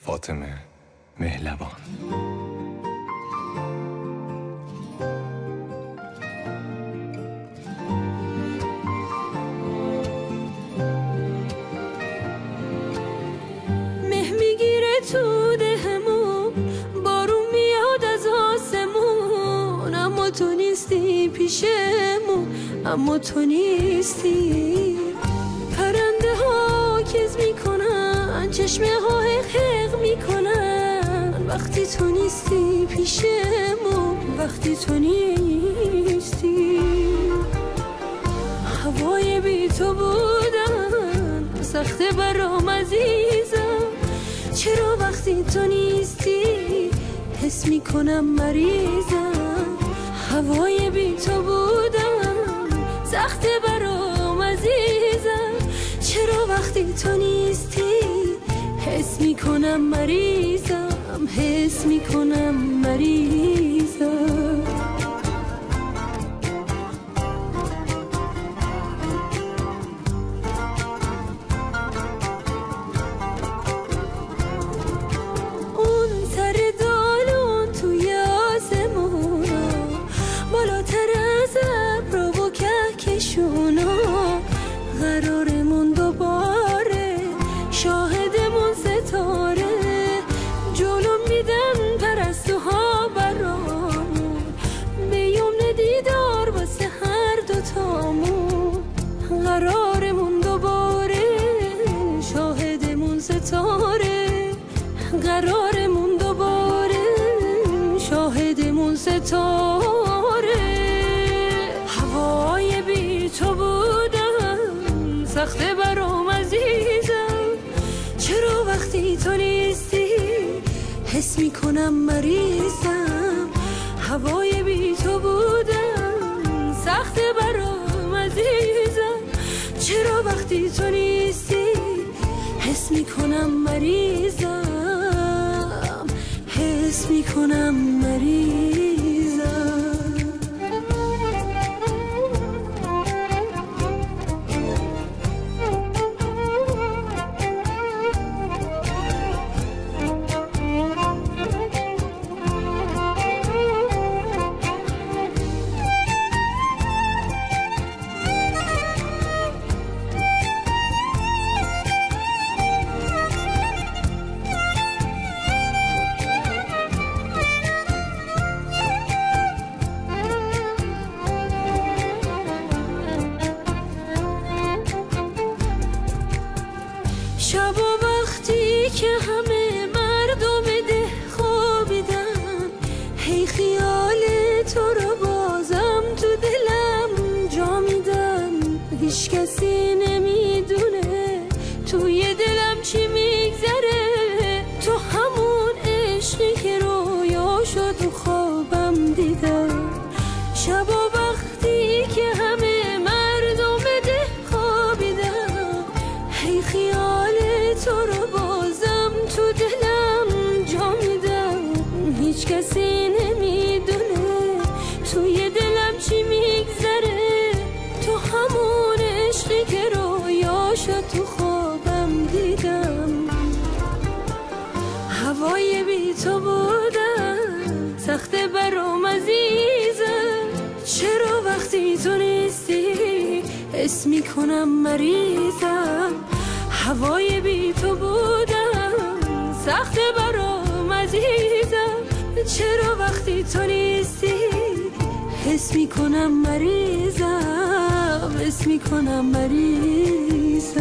فاطمه مهلوان. مه میگیره تو دهمون، بارون میاد از آسمون، اما تو نیستی پیشمون، اما تو نیستی. پرنده ها کز میکنن، چشمه ها حق میکنن، وقتی تو نیستی پیشمون، وقتی تو نیستی. هوای بی تو بودن سخته برام عزیزم، چرا وقتی تو نیستی حس میکنم مریضم. هوای بی تو بودن سخته برام عزیزم، چرا وقتی تو نیستی حس میکنم مریضم، حس میکنم مریضم. اون سر دالون توی آسمونا، بالاتر از ابرا و کهکشونا، قرارمون دوباره شاهدمون ستاره، جلوم میدن پرستوها برامون، به یمن دیدار واسه هر دوتامون، قرارمون دوباره شاهدمون ستاره، قرارمون دوباره شاهدمون ستاره. هوای بی تو بودن سخته برام عزیزم، چرا وقتی تو نیستی حس میکنم مریضم. هوای بی تو بودن سخته برام عزیزم، چرا وقتی تو نیستی حس میکنم مریضم، حس میکنم مریضم. شب و وقتی که همه مردم ده خوابیدن، هی خیال تو رو بازم تو دلم جا میدم. هیچ کسی نمیدونه توی دلم چی میگذره، تو همون عشقی که رویاشو تو خوابم دیدم. شب و وقتی که همه مردم ده خوابیدن، هی خیال تو رو بازم تو دلم جا میدم. هیچ کسی نمیدونه توی دلم چی میگذره، تو همون عشقی که رویاشو تو خوابم دیدم. هوای بی تو بودن سخته برام عزیزم، چرا وقتی تو نیستی حس میکنم مریضم. هوای بی تو بودن سخته برام عزیزم، چرا وقتی تو نیستی حس میکنم مریضم، حس میکنم مریضم.